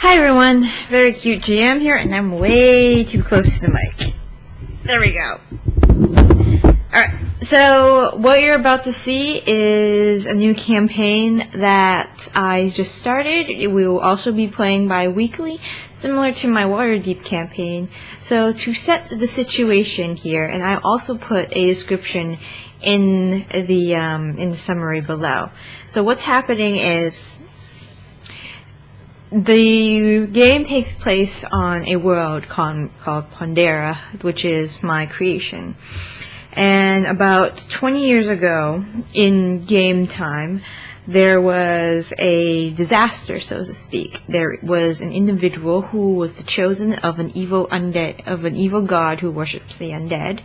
Hi everyone, very cute GM here, and I'm way too close to the mic. There we go. Alright, so what you're about to see is a new campaign that I just started. We will also be playing bi-weekly, similar to my Waterdeep campaign. So to set the situation here, and I also put a description in the summary below. So what's happening is the game takes place on a world called Pondera, which is my creation. And about 20 years ago, in game time, there was a disaster, so to speak. There was an individual who was the chosen of an evil god who worships the undead,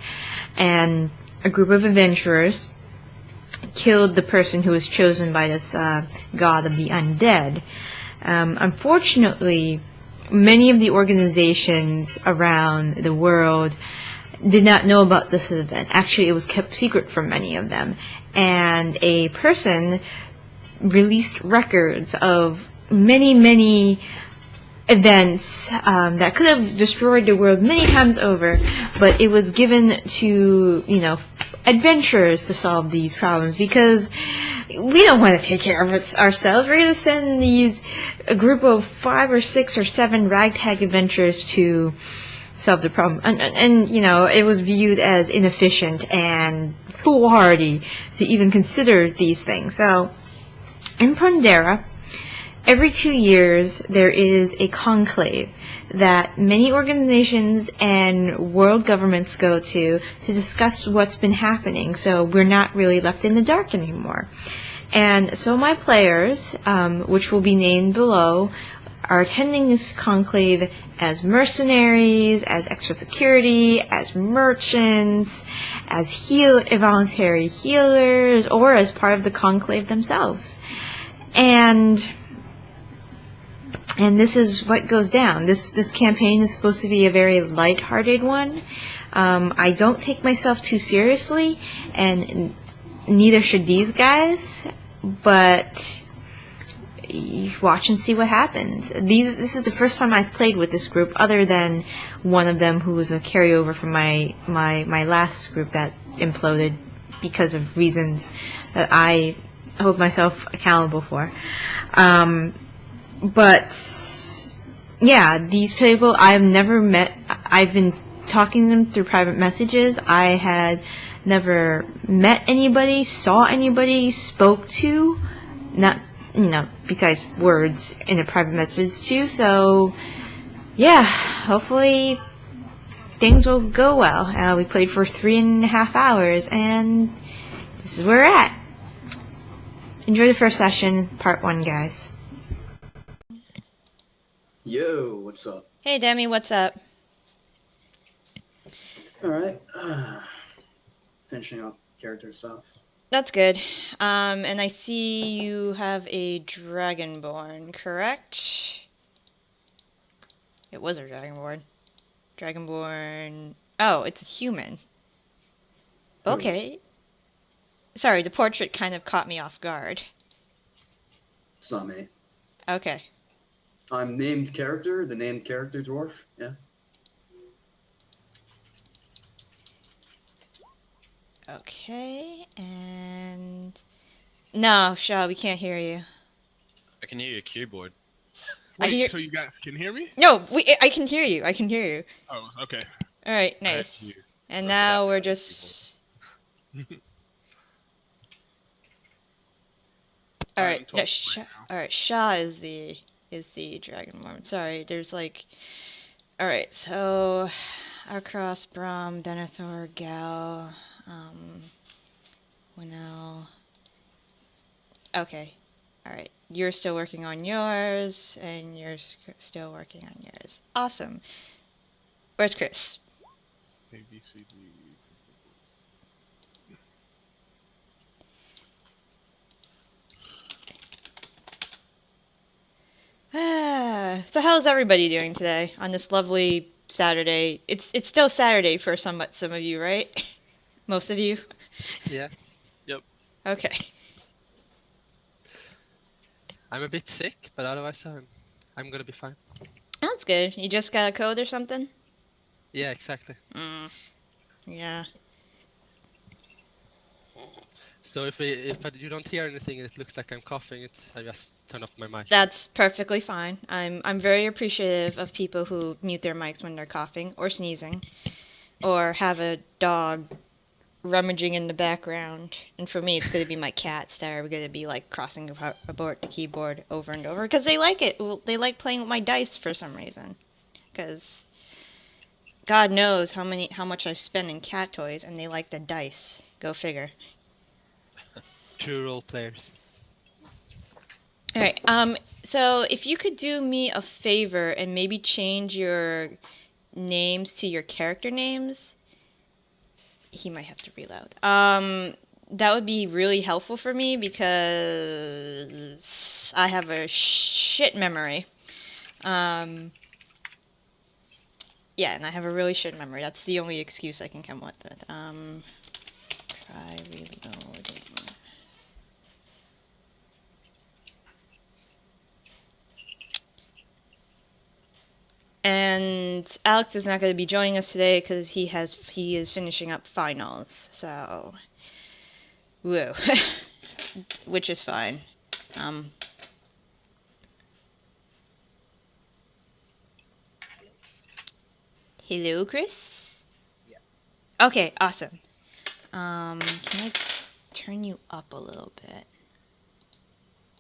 and a group of adventurers killed the person who was chosen by this god of the undead. Unfortunately, many of the organizations around the world did not know about this event. Actually, it was kept secret from many of them. And a person released records of many events that could have destroyed the world many times over, but it was given to, adventurers to solve these problems, because we don't want to take care of it ourselves. We're going to send a group of 5 or 6 or 7 ragtag adventurers to solve the problem. And it was viewed as inefficient and foolhardy to even consider these things. So, in Pondera, every 2 years there is a conclave that many organizations and world governments go to discuss what's been happening, so we're not really left in the dark anymore. And so my players, which will be named below, are attending this conclave as mercenaries, as extra security, as merchants, as voluntary healers, or as part of the conclave themselves. And this is what goes down. This campaign is supposed to be a very light-hearted one. I don't take myself too seriously, and neither should these guys, but you watch and see what happens. This is the first time I've played with this group, other than one of them who was a carryover from my last group that imploded because of reasons that I hold myself accountable for. But yeah, these people I've never met. I've been talking to them through private messages. I had never met anybody, saw anybody, spoke to, not, besides words in a private message too. So yeah, hopefully things will go well. We played for 3.5 hours, and this is where we're at. Enjoy the first session, part 1, guys. Yo, what's up? Hey Demi, what's up? Alright, finishing up character stuff. That's good. And I see you have a Dragonborn, correct? It was a Dragonborn. Dragonborn... Oh, it's a human. Okay. Sorry, the portrait kind of caught me off guard. It's not me. Okay. I'm named character, the named character dwarf, yeah. Okay, and... No, Shaw, we can't hear you. I can hear your keyboard. Wait, so you guys can hear me? No, I can hear you. I can hear you. Oh, okay. All right, nice. And now we're just... All right, no, all right. Shah is the Dragonborn. Sorry, there's like. All right, so across Brom, Denethor, Gal, Winnell. Okay, all right. You're still working on yours, and you're still working on yours. Awesome. Where's Chris? A, B, C, D. So how's everybody doing today on this lovely Saturday? It's still Saturday for some of you, right? Most of you? Yeah. Yep. Okay. I'm a bit sick, but otherwise I'm I'm gonna be fine. That's good. You just got a code or something? Yeah, exactly. Yeah. So if you don't hear anything and it looks like I'm coughing, I just turn off my mic. That's perfectly fine. I'm very appreciative of people who mute their mics when they're coughing or sneezing or have a dog rummaging in the background. And for me, it's going to be my cats that are going to be like crossing about the keyboard over and over because they like it. They like playing with my dice for some reason. Because God knows how much I've spent in cat toys, and they like the dice. Go figure. True role players. All right. So if you could do me a favor and maybe change your names to your character names, he might have to reload. That would be really helpful for me because I have a shit memory. Yeah, and I have a really shit memory. That's the only excuse I can come up with. Try reloading. And Alex is not going to be joining us today because he is finishing up finals. So, woo, which is fine. Hello, Chris? Yes. Okay, awesome. Can I turn you up a little bit?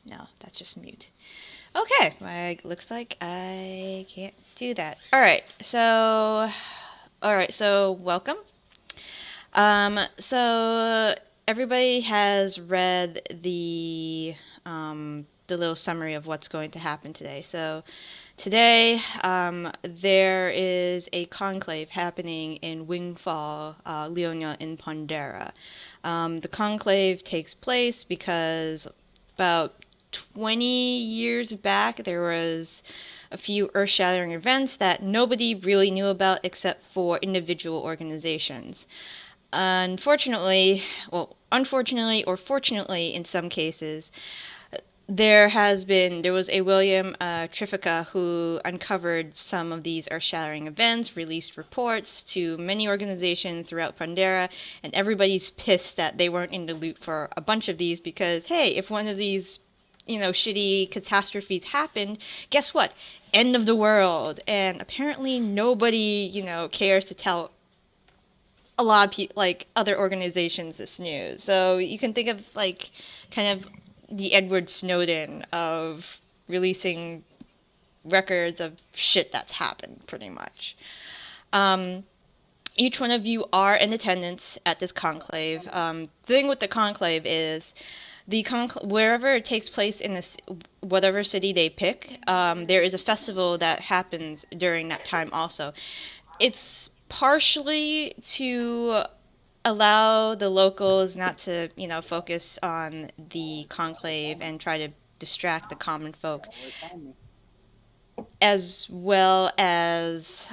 No, that's just mute. Okay, well, looks like I can't do that. Alright, so welcome. So everybody has read the little summary of what's going to happen today. So today, there is a conclave happening in Wingfall, Leonia in Pondera. The conclave takes place because about 20 years back, there was a few earth-shattering events that nobody really knew about except for individual organizations. Unfortunately or fortunately in some cases, there was a William Tifica who uncovered some of these earth-shattering events, released reports to many organizations throughout Pondera, and everybody's pissed that they weren't in the loop for a bunch of these because, hey, if one of these, shitty catastrophes happened, guess what? End of the world. And apparently nobody, cares to tell a lot of people, like other organizations, this news. So you can think of like kind of the Edward Snowden of releasing records of shit that's happened, pretty much. Each one of you are in attendance at this conclave. The thing with the conclave is wherever it takes place in this whatever city they pick, there is a festival that happens during that time also. It's partially to allow the locals not to, focus on the conclave and try to distract the common folk, as well as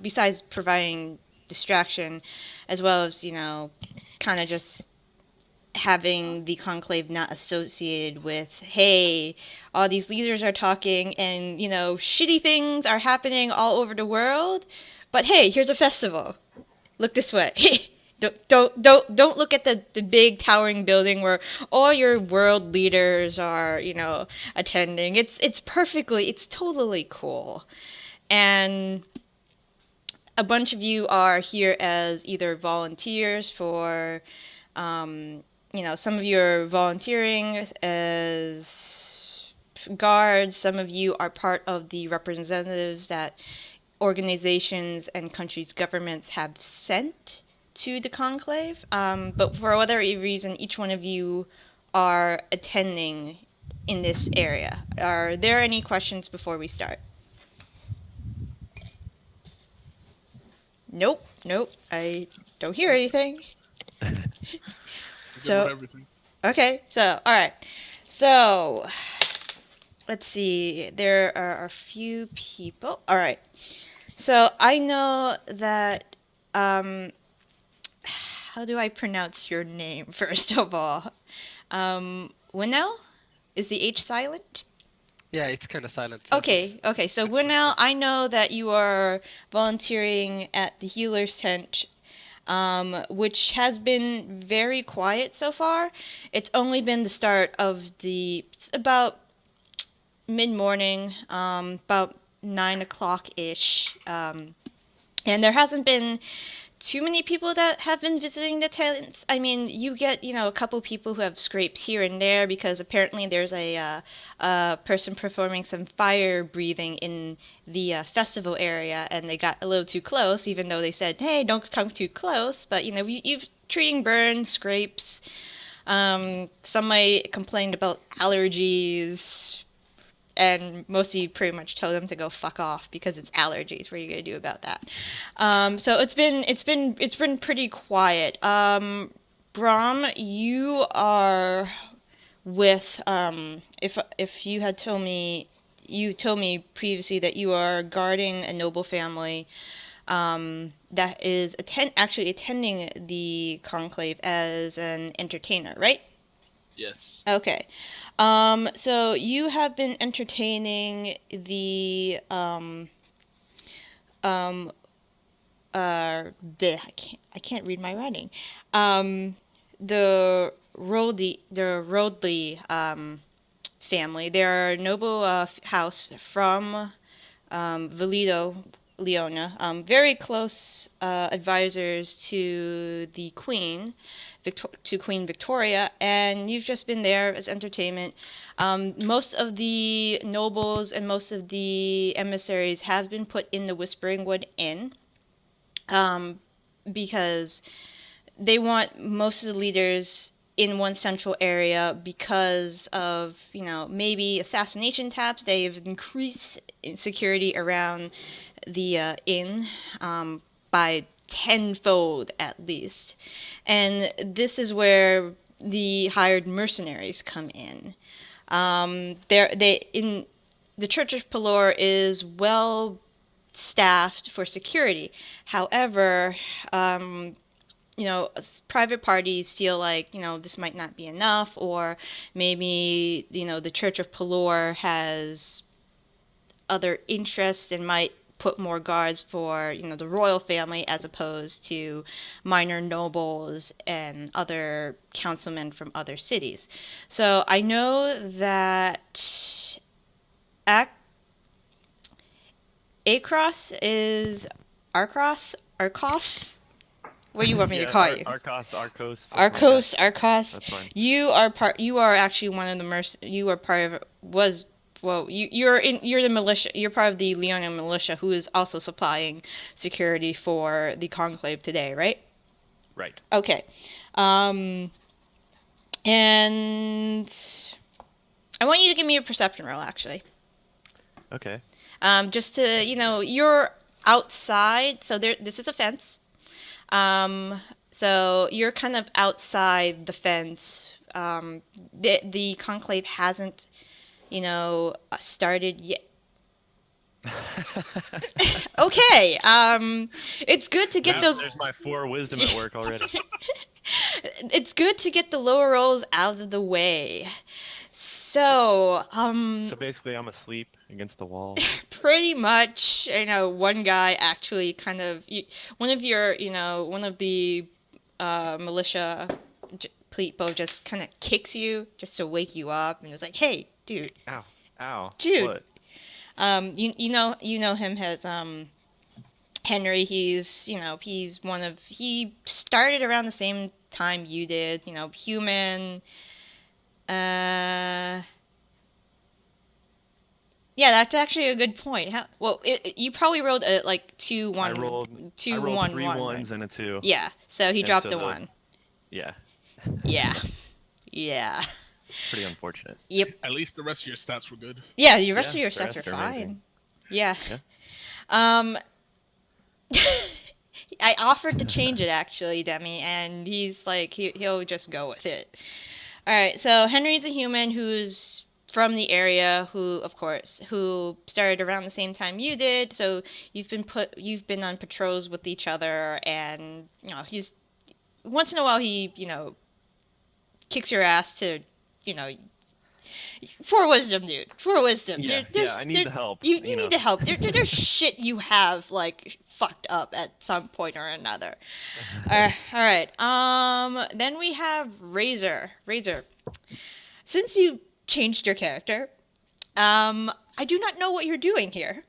besides providing distraction, as well as, kind of just having the conclave not associated with, hey, all these leaders are talking and, shitty things are happening all over the world, but hey, here's a festival. Look this way. Don't look at the big towering building where all your world leaders are, attending. It's totally cool. And a bunch of you are here as either volunteers for, some of you are volunteering as guards. Some of you are part of the representatives that organizations and countries' governments have sent to the conclave. But for whatever reason, each one of you are attending in this area. Are there any questions before we start? Nope. I don't hear anything. Everything. Okay, so, all right. So, let's see. There are a few people. All right. So, I know that, how do I pronounce your name, first of all? Winnell? Is the H silent? Yeah, it's kind of silent. Okay, okay. So Winnell, I know that you are volunteering at the healer's tent, which has been very quiet so far. It's only been the start of it's about mid-morning, about 9 o'clock-ish. And there hasn't been too many people that have been visiting the tents. I mean, you get, a couple people who have scrapes here and there because apparently there's a person performing some fire breathing in the festival area, and they got a little too close, even though they said, "Hey, don't come too close." But you've treating burns, scrapes. Somebody complained about allergies. And mostly pretty much told them to go fuck off because it's allergies. What are you gonna do about that? So it's been pretty quiet. Brahm, you are with if you had told me previously that you are guarding a noble family that is actually attending the conclave as an entertainer, right? Yes. Okay. So you have been entertaining the I can't read my writing. The Rodley family. They're a noble house from Valido, Leona. Very close advisors to the Queen. To Queen Victoria, and you've just been there as entertainment. Most of the nobles and most of the emissaries have been put in the Whispering Wood Inn because they want most of the leaders in one central area because of, maybe assassination taps. They've increased security around the inn by tenfold at least. And this is where the hired mercenaries come in. The Church of Pelor is well staffed for security. However, private parties feel like, this might not be enough, or maybe, the Church of Pelor has other interests and might put more guards for, the royal family as opposed to minor nobles and other councilmen from other cities. So I know that Across is Arcos? What do you want me to call you? Arcos. Arcos. That's fine. You are actually one of the you are part of you're the militia. You're part of the Leona militia, who is also supplying security for the conclave today, right? Right. Okay. And I want you to give me a perception roll, actually. Okay. Just to, you're outside, so this is a fence. So you're kind of outside the fence. The conclave hasn't, started yet. Okay. It's good to get those. There's my 4 wisdom at work already. It's good to get the lower rolls out of the way. So, So basically, I'm asleep against the wall. pretty much, one guy actually kind of, one of the militia people just kind of kicks you just to wake you up, and it's like, hey, dude. Ow. Dude. What? You know him as Henry. He started around the same time you did. Human. Yeah, that's actually a good point. You probably rolled a 2 1. I rolled 3 1s and a 2. Yeah, so he dropped a 1. Yeah. Yeah. Pretty unfortunate. Yep. At least the rest of your stats were good. Yeah, the rest of your the stats rest are are fine. amazing. Yeah. I offered to change it actually, Demi, and he's like, he'll just go with it. All right, so Henry's a human who's from the area, who started around the same time you did. So you've been on patrols with each other, and he's once in a while he kicks your ass to For wisdom, dude. For wisdom. Yeah, I need the help. You need the help. There's shit you have, like, fucked up at some point or another. Alright. Then we have Razor. Razor. Since you changed your character, I do not know what you're doing here.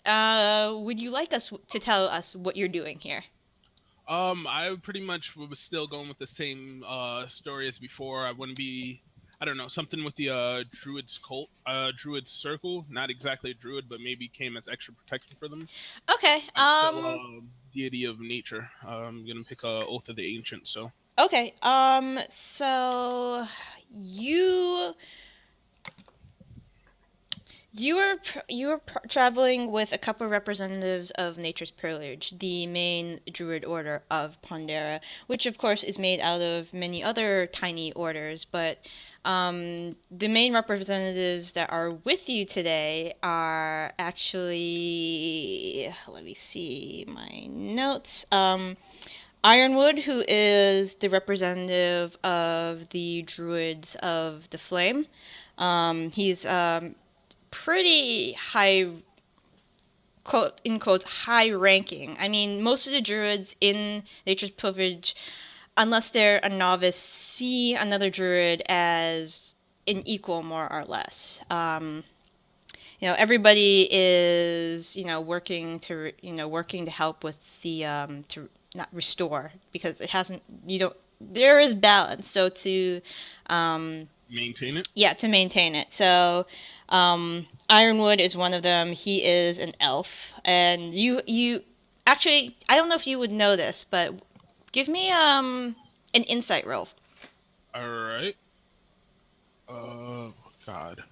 Would you like us to tell us what you're doing here? I pretty much was still going with the same story as before. I wouldn't be, I don't know, something with the druid's cult, druid's circle. Not exactly a druid, but maybe came as extra protection for them. Okay. Deity of nature. I'm gonna pick Oath of the Ancient. So. Okay. So you were traveling with a couple of representatives of Nature's Pillage, the main druid order of Pondera, which of course is made out of many other tiny orders, but the main representatives that are with you today are actually, let me see my notes. Ironwood, who is the representative of the Druids of the Flame. He's pretty high, quote in quotes, high ranking. I mean, most of the Druids in Nature's Pillage, unless they're a novice, see another Druid as an equal, more or less. Everybody is, working to help with the, to not restore, because it hasn't, there is balance. So to, maintain it? Yeah, to maintain it. So, Ironwood is one of them. He is an elf. And you, actually, I don't know if you would know this, but give me, an insight roll. Alright. God.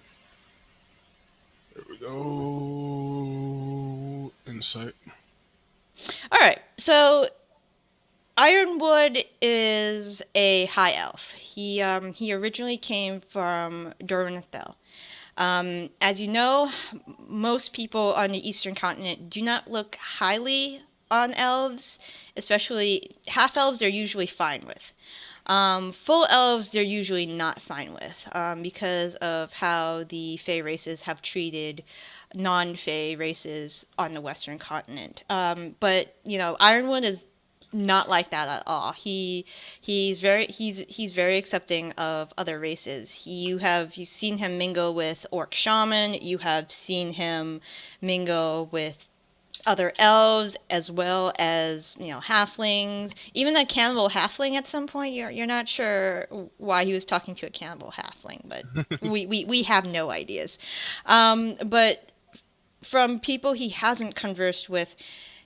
There we go. Insight. All right. So Ironwood is a high elf. He originally came from Dorenithil. As you know, most people on the Eastern continent do not look highly on elves, especially half elves. They're usually fine with. Full elves, they're usually not fine with, because of how the Fey races have treated non-Fey races on the Western continent. But Ironwood is not like that at all. He's very accepting of other races. You've seen him mingle with orc shaman. You have seen him mingle with other elves, as well as halflings. Even a cannibal halfling at some point. You're not sure why he was talking to a cannibal halfling, but we have no ideas. But from people he hasn't conversed with,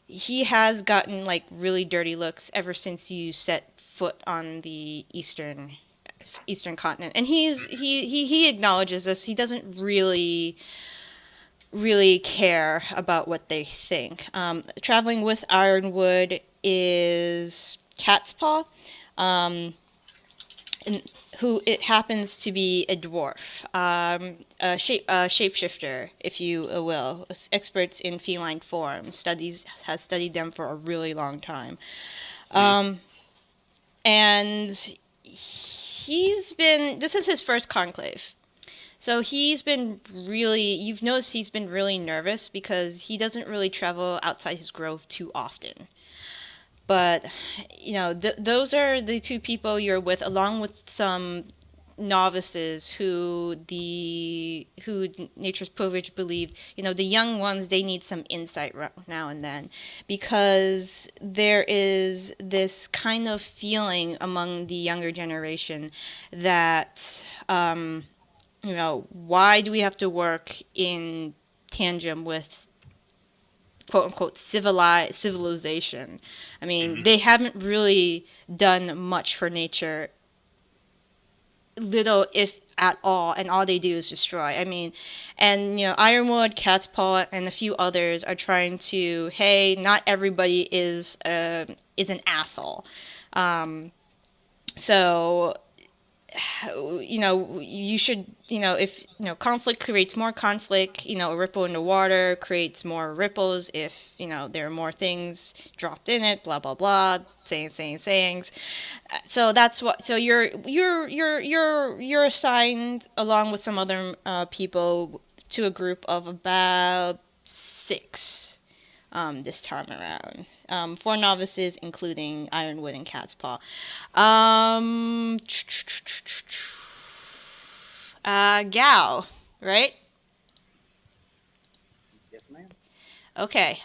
he has gotten like really dirty looks ever since you set foot on the eastern continent, and he acknowledges this. He doesn't really care about what they think. Traveling with Ironwood is Cat's Paw, who it happens to be a dwarf, a shapeshifter, if you will, experts in feline forms, has studied them for a really long time. And this is his first conclave. So you've noticed he's been really nervous because he doesn't really travel outside his grove too often. But, those are the two people you're with, along with some novices who Nature's Pillage believed, the young ones, they need some insight now and then, because there is this kind of feeling among the younger generation that, why do we have to work in tandem with quote-unquote civilization? I mean, they haven't really done much for nature, little if at all, and all they do is destroy. I mean, and Ironwood, Cat's Paw, and a few others are trying to, hey, not everybody is an asshole. So you should, if, conflict creates more conflict, a ripple in the water creates more ripples if, there are more things dropped in it, blah, blah, blah, sayings. So that's what, so you're assigned along with some other people to a group of about 6. This time around. 4 novices, including Ironwood and Cat's Paw. Gal, right? Yes, ma'am. Okay.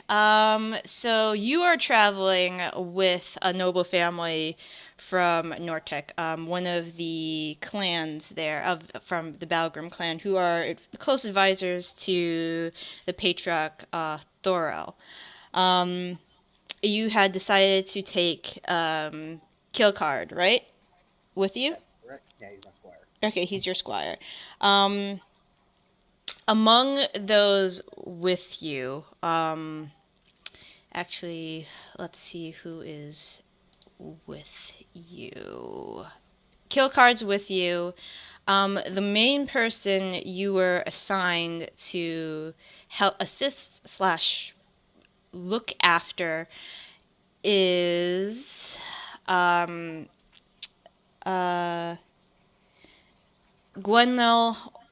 So you are traveling with a noble family from Nortec, one of the clans there from the Balgrim clan, who are close advisors to the patriarch Thorel. You had decided to take Killcard, right? With you? That's correct. Yeah, he's my squire. Okay, he's your squire. Among those with you, actually, let's see who is with you. Killcard's with you. The main person you were assigned to help assist / look after is Gwenel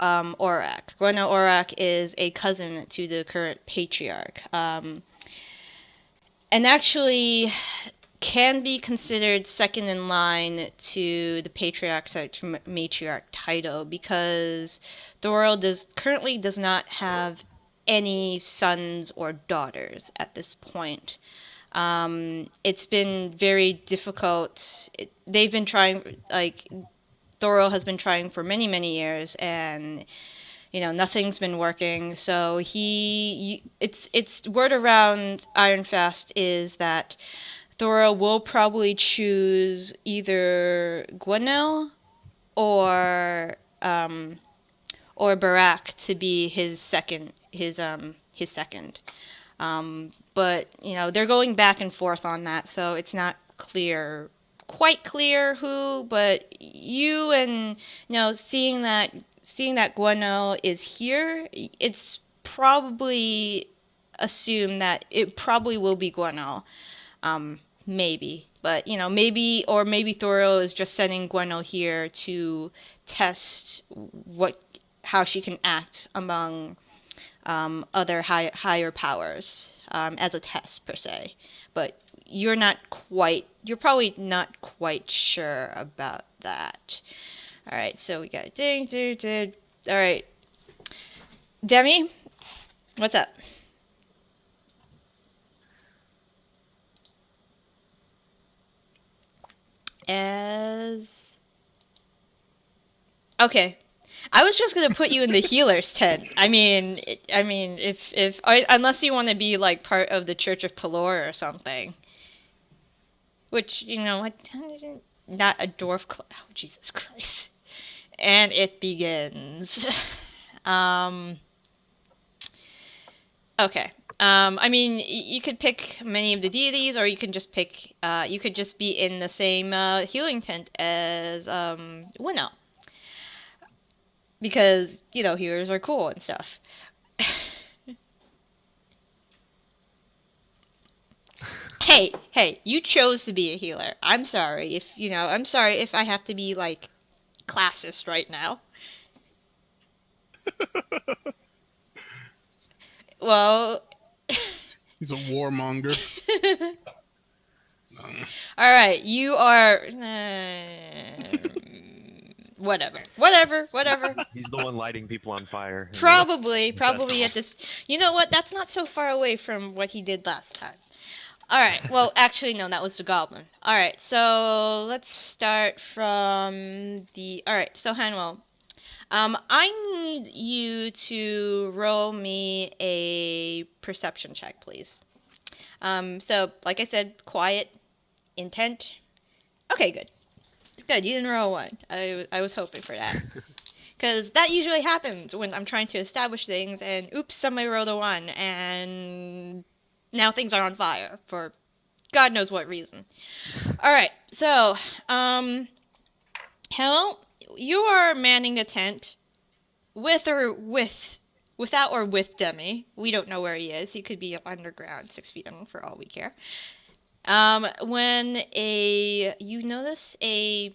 Orak. Gwenel Orak is a cousin to the current patriarch, and actually can be considered second in line to the patriarch/matriarch title, because Thorel currently does not have any sons or daughters at this point. It's been very difficult. They've been trying, Thorel has been trying for many, many years, and nothing's been working. So it's word around Ironfast is that Thorel will probably choose either Gwenel or Barak to be his second. But they're going back and forth on that, so it's not quite clear who. But you and seeing that Gwenel is here, it's probably assumed that it probably will be Gwenel. Maybe, but maybe Thorel is just sending Gwenel here to test how she can act among other higher powers, as a test per se. But you're probably not quite sure about that. All right, so we got ding. All right, Demi, what's up? Okay, I was just gonna put you in the healer's tent. I mean, if unless you want to be like part of the Church of Pelor or something, which not a dwarf. Oh, Jesus Christ! And it begins. Okay. I mean, you could pick many of the deities, or you can just pick. You could just be in the same healing tent as Winnow, because healers are cool and stuff. Hey, you chose to be a healer. I'm sorry if I have to be like classist right now. Well, he's a warmonger. All right, you are whatever. He's the one lighting people on fire. Probably at this. You know what? That's not so far away from what he did last time. All right. Well, actually, no, that was the goblin. All right. So let's start from the. All right. So Hanwell, I need you to roll me a perception check, please. So like I said, quiet, intent. Okay, good. Good. You didn't roll 1. I was hoping for that. Because that usually happens when I'm trying to establish things, and oops, somebody rolled a 1, and now things are on fire for God knows what reason. All right, so, hello, you are manning the tent without or with Demi. We don't know where he is. He could be underground, 6 feet under for all we care. When you notice a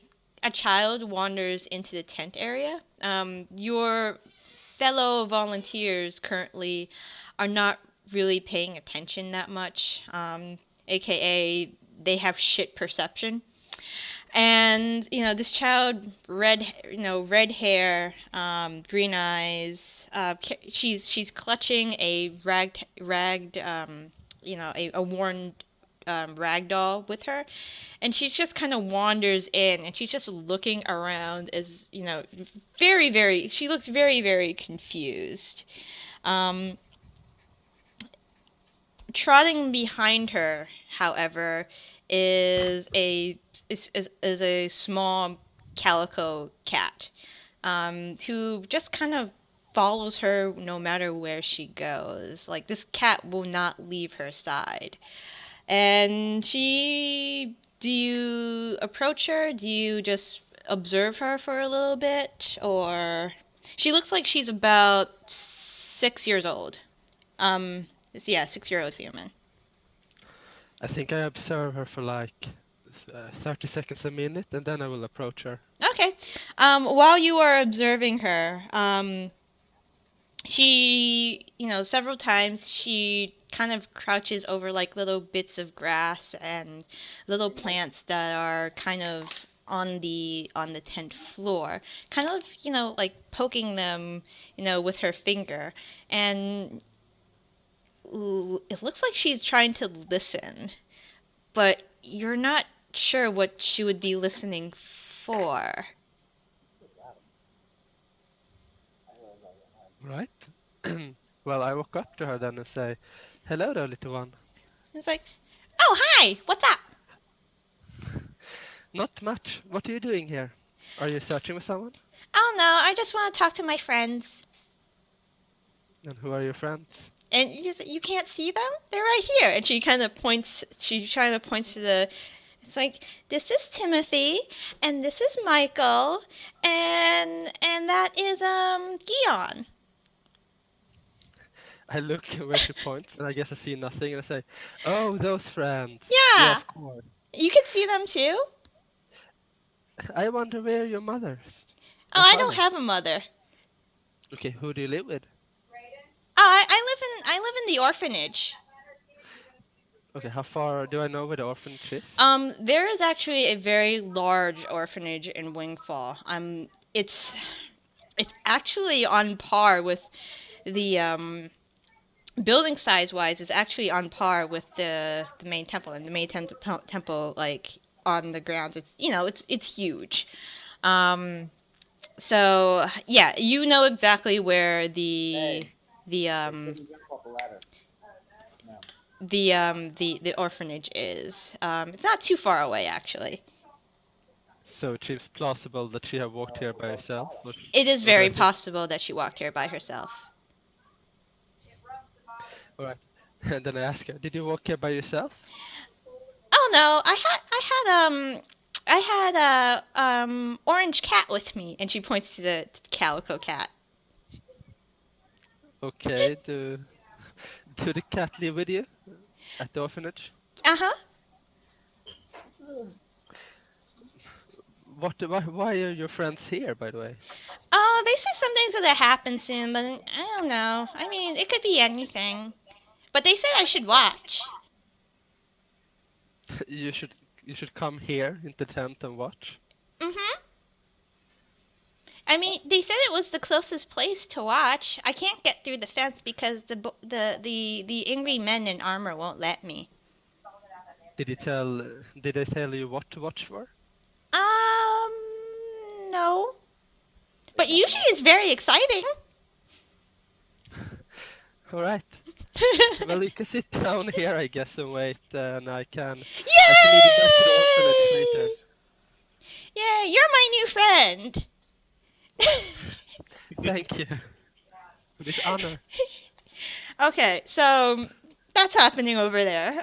child wanders into the tent area. Your fellow volunteers currently are not really paying attention that much. AKA they have shit perception. And this child, red hair, green eyes. She's clutching a a worn rag doll with her, and she just kind of wanders in, and she's just looking around as she looks very, very confused. Trotting behind her, however, is a small calico cat, who just kind of follows her no matter where she goes. Like, this cat will not leave her side. And do you approach her? Do you just observe her for a little bit? Or she looks like she's about 6 years old. 6-year-old human. I think I observe her for like 30 seconds a minute, and then I will approach her. Okay. While you are observing her, she, several times she kind of crouches over like little bits of grass and little plants that are kind of on the tent floor, kind of, like poking them, with her finger. And it looks like she's trying to listen, but you're not sure what she would be listening for. Right. Well, I walk up to her then and say, "Hello there, little one." It's like, "Oh, hi, what's up?" Not much. What are you doing here? Are you searching for someone? "Oh, no, I just want to talk to my friends." And who are your friends? And you can't see them? They're right here. And she kind of points to it's like, "This is Timothy, and this is Michael, and that is Gion." I look where she points, and I guess I see nothing, and I say, "Oh, those friends." Yeah. Of course. You can see them too? I wonder where your mother is. Oh, I don't have a mother. Okay, who do you live with? Oh, I live in the orphanage. Okay, how far do I know where the orphanage is? There is actually a very large orphanage in Wingfall. It's actually on par with the building size wise is actually on par with the main temple, and the main temple, like, on the grounds, it's huge. So yeah, exactly where the orphanage is. It's not too far away, actually. So it seems plausible that she have walked here by herself. It is very possible that she walked here by herself. Alright. And then I ask her, "Did you walk here by yourself?" Oh no, I had a orange cat with me, and she points to the calico cat. Okay, do the cat live with you at the orphanage? Uh-huh. Why are your friends here, by the way? Oh, they said something's gonna happen soon, but I don't know. I mean, it could be anything. But they said I should watch. You should come here in the tent and watch. Mm-hmm. I mean, they said it was the closest place to watch. I can't get through the fence because the angry men in armor won't let me. Did they tell you what to watch for? No. But usually it's very exciting. All right. Well, you can sit down here, I guess, and wait, and I can. Yay! I can lead you back to the orphanage later. Yeah, you're my new friend. Thank you. With honor. Okay, so that's happening over there.